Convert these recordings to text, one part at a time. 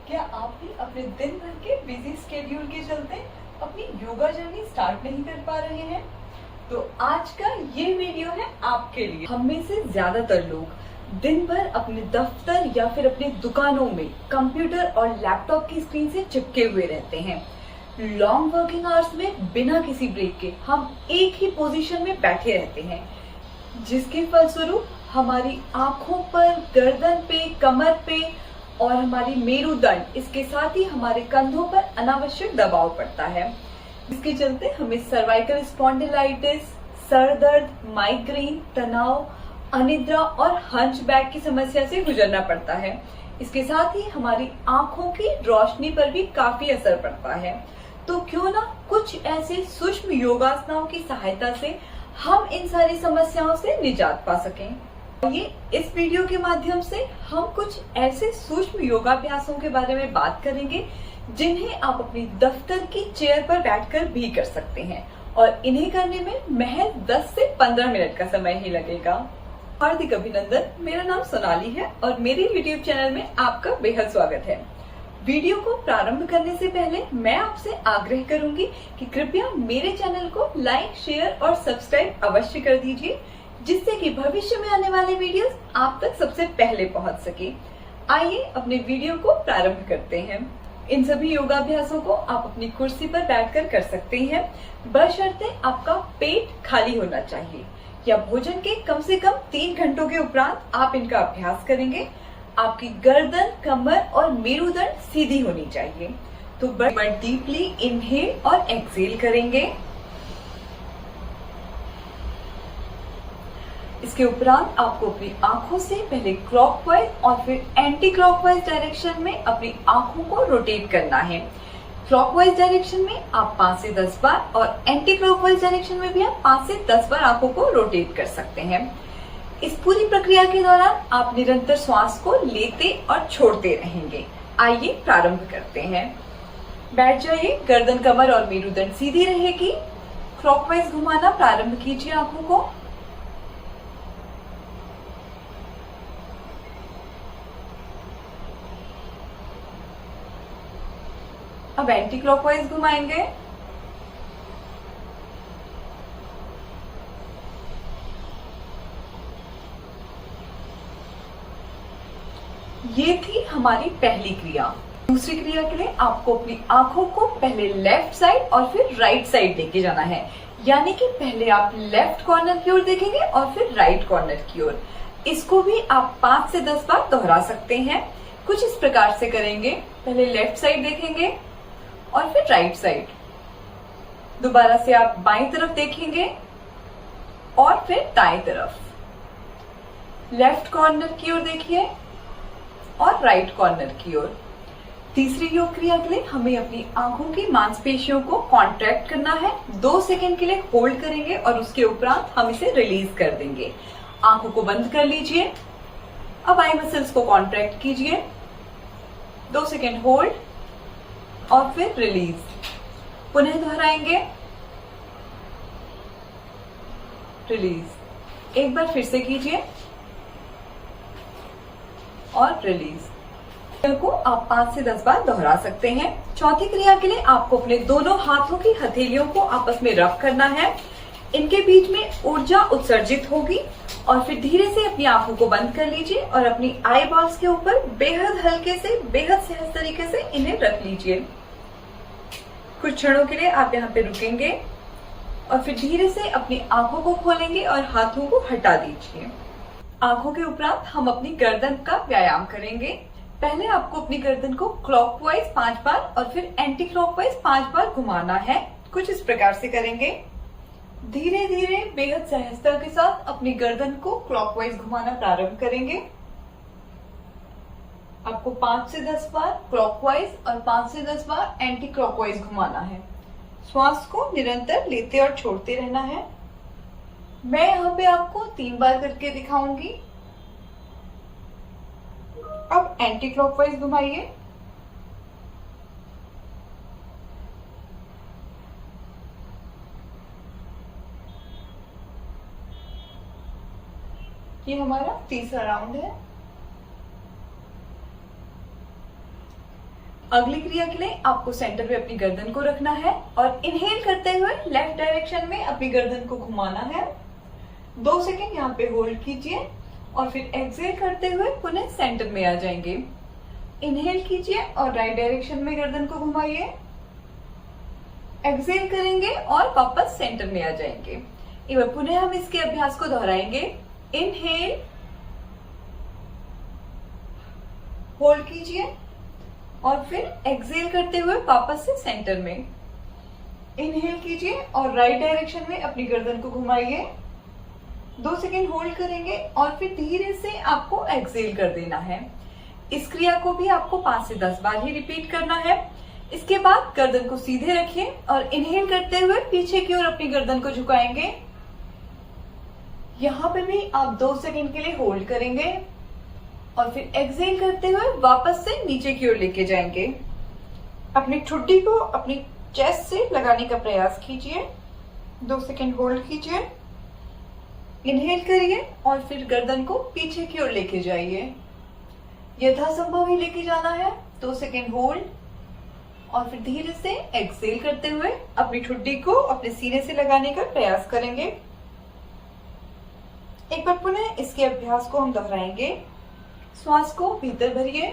क्या आप भी अपने दिन भर के बिजी स्केड्यूल के चलते अपनी योगा जर्नी स्टार्ट नहीं कर पा रहे हैं? तो आज का ये वीडियो है आपके लिए। हम में से ज्यादातर लोग दिन भर अपने दफ्तर या फिर अपनी दुकानों में कंप्यूटर और लैपटॉप की स्क्रीन से चिपके हुए रहते हैं। लॉन्ग वर्किंग आवर्स में बिना किसी ब्रेक के हम एक ही पोजीशन में बैठे रहते हैं, जिसके फलस्वरूप हमारी आंखों पर, गर्दन पे, कमर पे और हमारी मेरुदंड, इसके साथ ही हमारे कंधों पर अनावश्यक दबाव पड़ता है। इसके चलते हमें सर्वाइकल स्पॉन्डिलाइटिस, सर दर्द, माइग्रेन, तनाव, अनिद्रा और हंचबैक की समस्या से गुजरना पड़ता है। इसके साथ ही हमारी आंखों की रोशनी पर भी काफी असर पड़ता है। तो क्यों ना कुछ ऐसे सूक्ष्म योगासनाओं की सहायता से हम इन सारी समस्याओं से निजात पा सकें। ये इस वीडियो के माध्यम से हम कुछ ऐसे सूक्ष्म योगाभ्यासों के बारे में बात करेंगे जिन्हें आप अपनी दफ्तर की चेयर पर बैठकर भी कर सकते हैं, और इन्हें करने में महज 10 से 15 मिनट का समय ही लगेगा। हार्दिक अभिनंदन, मेरा नाम सोनाली है और मेरे यूट्यूब चैनल में आपका बेहद स्वागत है। वीडियो को प्रारंभ करने से पहले मैं आपसे आग्रह करूंगी कि कृपया मेरे चैनल को लाइक, शेयर और सब्सक्राइब अवश्य कर दीजिए, जिससे कि भविष्य में आने वाले वीडियोस आप तक सबसे पहले पहुंच सके। आइए अपने वीडियो को प्रारंभ करते हैं। इन सभी योगाभ्यासों को आप अपनी कुर्सी पर बैठकर कर सकते हैं, बशर्ते आपका पेट खाली होना चाहिए, या भोजन के कम से कम 3 घंटों के उपरांत आप इनका अभ्यास करेंगे। आपकी गर्दन, कमर और मेरुदंड सीधी होनी चाहिए। तो डीपली इनहेल और एक्सहेल करेंगे। इसके उपरांत आपको अपनी आंखों से पहले क्लॉकवाइज और फिर एंटी क्लॉकवाइज डायरेक्शन में अपनी आंखों को रोटेट करना है। क्लॉकवाइज डायरेक्शन में आप 5 से 10 बार और एंटी क्लॉकवाइज डायरेक्शन में भी आप 5 से 10 बार आंखों को रोटेट कर सकते हैं। इस पूरी प्रक्रिया के दौरान आप निरंतर श्वास को लेते और छोड़ते रहेंगे। आइए प्रारंभ करते हैं। बैठ जाइए, गर्दन, कमर और मेरुदंड सीधी रहेगी। क्लॉकवाइज घुमाना प्रारंभ कीजिए आंखों को। अब एंटी क्लॉकवाइज घुमाएंगे। ये थी हमारी पहली क्रिया। दूसरी क्रिया के लिए आपको अपनी आंखों को पहले लेफ्ट साइड और फिर राइट साइड लेके जाना है, यानी कि पहले आप लेफ्ट कॉर्नर की ओर देखेंगे और फिर राइट कॉर्नर की ओर। इसको भी आप 5 से 10 बार दोहरा सकते हैं। कुछ इस प्रकार से करेंगे। पहले लेफ्ट साइड देखेंगे और फिर राइट साइड। दोबारा से आप बाईं तरफ देखेंगे और फिर दाएं तरफ। लेफ्ट कॉर्नर की ओर देखिए और राइट कॉर्नर की ओर। तीसरी योग क्रिया के लिए हमें अपनी आंखों की मांसपेशियों को कॉन्ट्रैक्ट करना है। 2 सेकंड के लिए होल्ड करेंगे और उसके उपरांत हम इसे रिलीज कर देंगे। आंखों को बंद कर लीजिए। अब आई मसल्स को कॉन्ट्रैक्ट कीजिए। 2 सेकंड होल्ड और फिर रिलीज। पुनः दोहराएंगे, रिलीज। एक बार फिर से कीजिए और रिलीज। को आप 5 से 10 बार दोहरा सकते हैं। चौथी क्रिया के लिए आपको अपने दोनों हाथों की हथेलियों को आपस में रब करना है। इनके बीच में ऊर्जा उत्सर्जित होगी और फिर धीरे से अपनी आंखों को बंद कर लीजिए और अपनी आई बॉल्स के ऊपर बेहद हल्के से, बेहद सहज तरीके से इन्हें रख लीजिए। कुछ क्षणों के लिए आप यहाँ पे रुकेंगे और फिर धीरे से अपनी आंखों को खोलेंगे और हाथों को हटा दीजिए। आंखों के उपरांत हम अपनी गर्दन का व्यायाम करेंगे। पहले आपको अपनी गर्दन को क्लॉकवाइज 5 बार और फिर एंटी क्लॉकवाइज 5 बार घुमाना है। कुछ इस प्रकार से करेंगे। धीरे धीरे बेहद सहजता के साथ अपनी गर्दन को क्लॉकवाइज घुमाना प्रारंभ करेंगे। आपको 5 से 10 बार क्लॉकवाइज और 5 से 10 बार एंटी क्लॉकवाइज घुमाना है। श्वास को निरंतर लेते और छोड़ते रहना है। मैं यहाँ पे आपको 3 बार करके दिखाऊंगी। अब एंटी क्लॉकवाइज घुमाइए। ये हमारा तीसरा राउंड है। अगली क्रिया के लिए आपको सेंटर पे अपनी गर्दन को रखना है और इनहेल करते हुए लेफ्ट डायरेक्शन में अपनी गर्दन को घुमाना है। 2 सेकेंड यहाँ पे होल्ड कीजिए और फिर एक्सहेल करते हुए पुनः सेंटर में आ जाएंगे। इनहेल कीजिए और राइट डायरेक्शन में गर्दन को घुमाइए, एक्सहेल करेंगे और वापस सेंटर में आ जाएंगे। एक बार पुनः हम इसके अभ्यास को दोहराएंगे। इनहेल, होल्ड कीजिए और फिर एक्सहेल करते हुए वापस से सेंटर में। इनहेल कीजिए और राइट डायरेक्शन में अपनी गर्दन को घुमाइए, 2 सेकेंड होल्ड करेंगे और फिर धीरे से आपको एक्सहेल कर देना है। इस क्रिया को भी आपको 5 से 10 बार ही रिपीट करना है। इसके बाद गर्दन को सीधे रखिए और इनहेल करते हुए पीछे की ओर अपनी गर्दन को झुकाएंगे। यहाँ पे भी आप 2 सेकेंड के लिए होल्ड करेंगे और फिर एक्सहेल करते हुए वापस से नीचे की ओर लेके जाएंगे। अपनी ठुड्डी को अपनी चेस्ट से लगाने का प्रयास कीजिए, 2 सेकेंड होल्ड कीजिए, इनहेल करिए और फिर गर्दन को पीछे की ओर लेके जाइए। यथासंभव ही लेके जाना है। 2 सेकेंड होल्ड और फिर धीरे से एक्सहेल करते हुए अपनी ठुड्डी को अपने सीने से लगाने का प्रयास करेंगे। एक बार पुनः इसके अभ्यास को हम दोहराएंगे। श्वास को भीतर भरिए,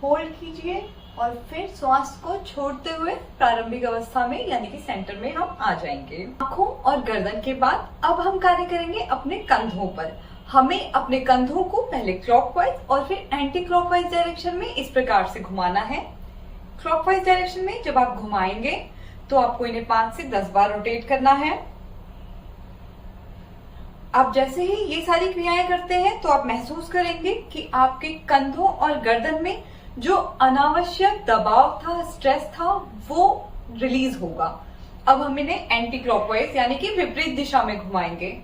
होल्ड कीजिए और फिर श्वास को छोड़ते हुए प्रारंभिक अवस्था में यानी कि सेंटर में हम आ जाएंगे। आंखों और गर्दन के बाद अब हम कार्य करेंगे अपने कंधों पर। हमें अपने कंधों को पहले क्लॉकवाइज और फिर एंटी क्लॉकवाइज डायरेक्शन में इस प्रकार से घुमाना है। क्लॉकवाइज डायरेक्शन में जब आप घुमाएंगे तो आपको इन्हें 5 से 10 बार रोटेट करना है। आप जैसे ही ये सारी क्रियाएं करते हैं तो आप महसूस करेंगे कि आपके कंधों और गर्दन में जो अनावश्यक दबाव था, स्ट्रेस था, वो रिलीज होगा। अब हम इन्हें एंटी क्लॉकवाइज यानी कि विपरीत दिशा में घुमाएंगे।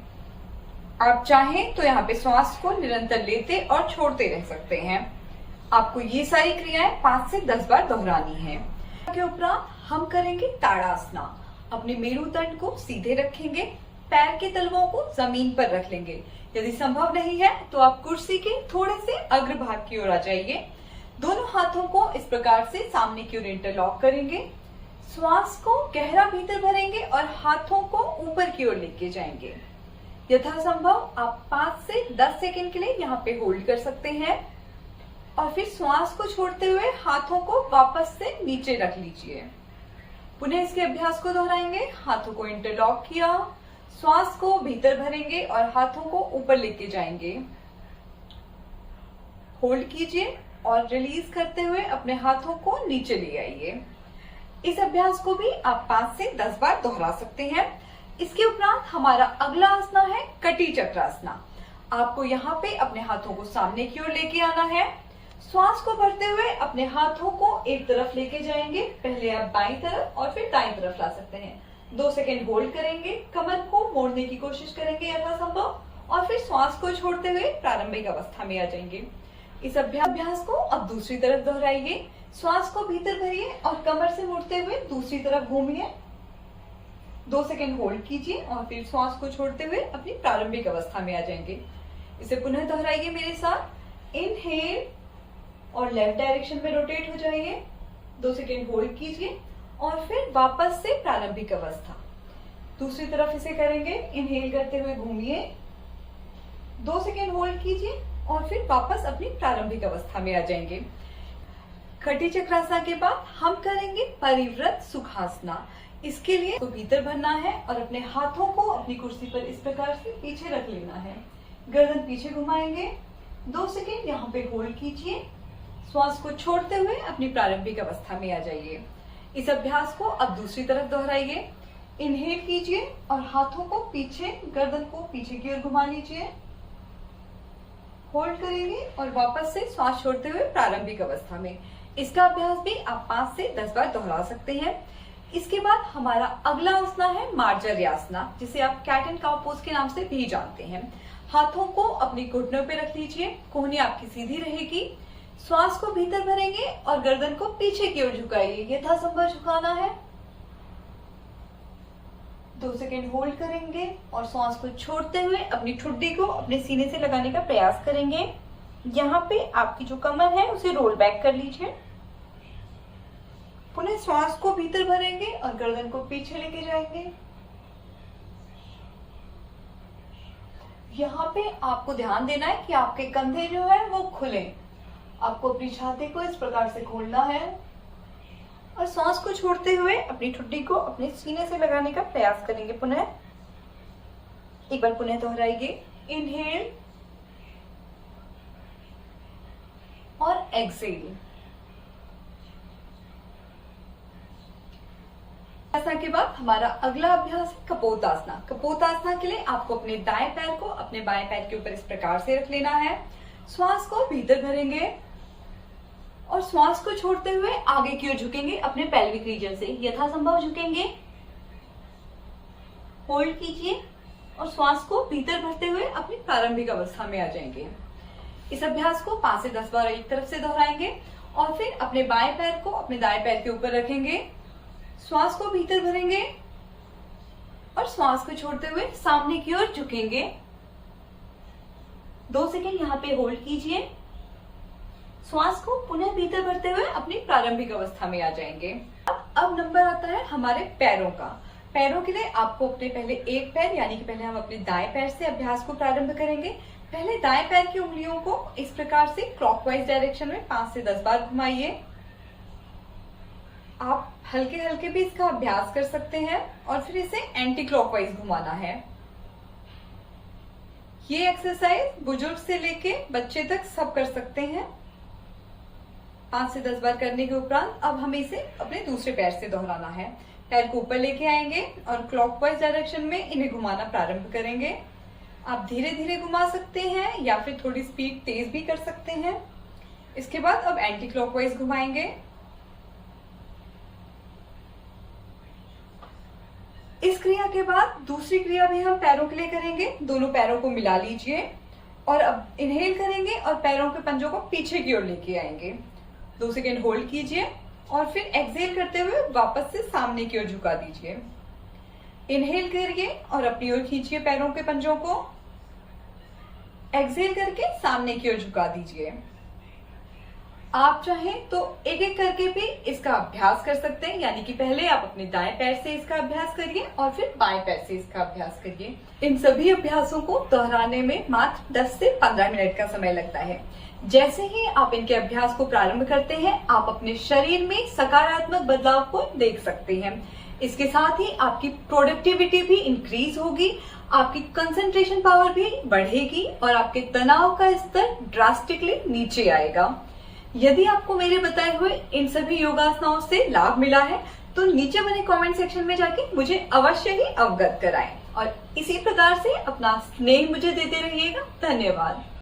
आप चाहें तो यहाँ पे श्वास को निरंतर लेते और छोड़ते रह सकते हैं। आपको ये सारी क्रियाएं 5 से 10 बार दोहरानी है। के उपरांत हम करेंगे ताड़ासना। अपने मेरुदंड को सीधे रखेंगे, पैर के तलवों को जमीन पर रख लेंगे। यदि संभव नहीं है तो आप कुर्सी के थोड़े से अग्रभाग की ओर आ जाइए। दोनों हाथों को इस प्रकार से सामने की ओर इंटरलॉक करेंगे। श्वास को गहरा भीतर भरेंगे और हाथों को ऊपर की ओर लेके जाएंगे। यथासंभव आप 5 से 10 सेकेंड के लिए यहाँ पे होल्ड कर सकते हैं और फिर श्वास को छोड़ते हुए हाथों को वापस से नीचे रख लीजिए। पुनः इसके अभ्यास को दोहराएंगे। हाथों को इंटरलॉक किया, श्वास को भीतर भरेंगे और हाथों को ऊपर लेके जाएंगे। होल्ड कीजिए और रिलीज करते हुए अपने हाथों को नीचे ले आइए। इस अभ्यास को भी आप 5 से 10 बार दोहरा सकते हैं। इसके उपरांत हमारा अगला आसना है कटी चक्रासना। आपको यहाँ पे अपने हाथों को सामने की ओर लेके आना है। श्वास को भरते हुए अपने हाथों को एक तरफ लेके जाएंगे। पहले आप बाईं तरफ और फिर दाईं तरफ ला सकते हैं। 2 सेकेंड होल्ड करेंगे, कमर को मोड़ने की कोशिश करेंगे यथासंभव और फिर श्वास को छोड़ते हुए प्रारंभिक अवस्था में आ जाएंगे। इस अभ्यास को अब दूसरी तरफ दोहराइए। श्वास को भीतर भरिए और कमर से मुड़ते हुए दूसरी तरफ घूमिए। 2 सेकेंड होल्ड कीजिए और फिर श्वास को छोड़ते हुए अपनी प्रारंभिक अवस्था में आ जाएंगे। इसे पुनः दोहराइए मेरे साथ। इनहेल और लेफ्ट डायरेक्शन में रोटेट हो जाइए। 2 सेकेंड होल्ड कीजिए और फिर वापस से प्रारंभिक अवस्था। दूसरी तरफ इसे करेंगे। इनहेल करते हुए घूमिए, 2 सेकेंड होल्ड कीजिए और फिर वापस अपनी प्रारंभिक अवस्था में आ जाएंगे। कटी चक्रासना के बाद हम करेंगे परिव्रत सुखासना। इसके लिए तो भीतर भरना है और अपने हाथों को अपनी कुर्सी पर इस प्रकार से पीछे रख लेना है। गर्दन पीछे घुमाएंगे, 2 सेकेंड यहाँ पे होल्ड कीजिए, श्वास को छोड़ते हुए अपनी प्रारंभिक अवस्था में आ जाइए। इस अभ्यास को अब दूसरी तरफ दोहराइए। इनहेल कीजिए और हाथों को पीछे, गर्दन को पीछे की ओर घुमा लीजिए। होल्ड करेंगे और वापस से श्वास छोड़ते हुए प्रारंभिक अवस्था में। इसका अभ्यास भी आप 5 से 10 बार दोहरा सकते हैं। इसके बाद हमारा अगला आसना है मार्जर्यासना, जिसे आप कैट एंड काउ पोज के नाम से भी जानते हैं। हाथों को अपनी घुटनों पे रख लीजिए, कोहनी आपकी सीधी रहेगी। श्वास को भीतर भरेंगे और गर्दन को पीछे की ओर झुकाइए। यथासंभव झुकाना है। 2 सेकेंड होल्ड करेंगे और श्वास को छोड़ते हुए अपनी ठुड्डी को अपने सीने से लगाने का प्रयास करेंगे। यहाँ पे आपकी जो कमर है उसे रोल बैक कर लीजिए। पुनः श्वास को भीतर भरेंगे और गर्दन को पीछे लेके जाएंगे। यहाँ पे आपको ध्यान देना है कि आपके कंधे जो है वो खुले। आपको अपनी छाती को इस प्रकार से खोलना है और सांस को छोड़ते हुए अपनी ठुड्डी को अपने सीने से लगाने का प्रयास करेंगे। पुनः एक बार पुनः दोहराइए, इनहेल और एक्सेल। आसना के बाद हमारा अगला अभ्यास है कपोतासना। कपोतासना के लिए आपको अपने दाएं पैर को अपने बाएं पैर के ऊपर इस प्रकार से रख लेना है। श्वास को भीतर भरेंगे और श्वास को छोड़ते हुए आगे की ओर झुकेंगे। अपने पेल्विक रीजन से यथासंभव झुकेंगे, होल्ड कीजिए और श्वास को भीतर भरते हुए अपनी प्रारंभिक अवस्था में आ जाएंगे। इस अभ्यास को 5 से 10 बार एक तरफ से दोहराएंगे और फिर अपने बाएं पैर को अपने दाएं पैर के ऊपर रखेंगे, श्वास को भीतर भरेंगे और श्वास को छोड़ते हुए सामने की ओर झुकेंगे। 2 सेकेंड यहाँ पे होल्ड कीजिए, श्वास को पुनः भीतर भरते हुए अपनी प्रारंभिक अवस्था में आ जाएंगे। अब नंबर आता है हमारे पैरों का। पैरों के लिए आपको अपने पहले एक पैर यानी कि पहले हम अपने दाएं पैर से अभ्यास को प्रारंभ करेंगे। पहले दाएं पैर की उंगलियों को इस प्रकार से क्लॉकवाइज डायरेक्शन में 5 से 10 बार घुमाइए। आप हल्के हल्के भी इसका अभ्यास कर सकते हैं और फिर इसे एंटी क्लॉकवाइज घुमाना है। ये एक्सरसाइज बुजुर्ग से लेके बच्चे तक सब कर सकते हैं। 5 से 10 बार करने के उपरांत अब हमें इसे अपने दूसरे पैर से दोहराना है। पैर को ऊपर लेके आएंगे और क्लॉकवाइज डायरेक्शन में इन्हें घुमाना प्रारंभ करेंगे। आप धीरे धीरे घुमा सकते हैं या फिर थोड़ी स्पीड तेज भी कर सकते हैं। इसके बाद अब एंटी क्लॉकवाइज घुमाएंगे। इस क्रिया के बाद दूसरी क्रिया भी हम पैरों के लिए करेंगे। दोनों पैरों को मिला लीजिए और अब इनहेल करेंगे और पैरों के पंजों को पीछे की ओर लेके आएंगे। 2 सेकेंड होल्ड कीजिए और फिर एक्सहेल करते हुए वापस से सामने की ओर झुका दीजिए। इनहेल करिए और अपनी ओर खींचिए पैरों के पंजों को। एक्सहेल करके सामने की ओर झुका दीजिए। आप चाहें तो एक एक करके भी इसका अभ्यास कर सकते हैं, यानी कि पहले आप अपने दाएं पैर से इसका अभ्यास करिए और फिर बाएं पैर से इसका अभ्यास करिए। इन सभी अभ्यासों को दोहराने में मात्र 10 से 15 मिनट का समय लगता है। जैसे ही आप इनके अभ्यास को प्रारंभ करते हैं, आप अपने शरीर में सकारात्मक बदलाव को देख सकते हैं। इसके साथ ही आपकी प्रोडक्टिविटी भी इंक्रीज होगी, आपकी कंसंट्रेशन पावर भी बढ़ेगी और आपके तनाव का स्तर ड्रास्टिकली नीचे आएगा। यदि आपको मेरे बताए हुए इन सभी योगासनाओं से लाभ मिला है तो नीचे बने कमेंट सेक्शन में जाके मुझे अवश्य ही अवगत कराएं और इसी प्रकार से अपना स्नेह मुझे देते रहिएगा। धन्यवाद।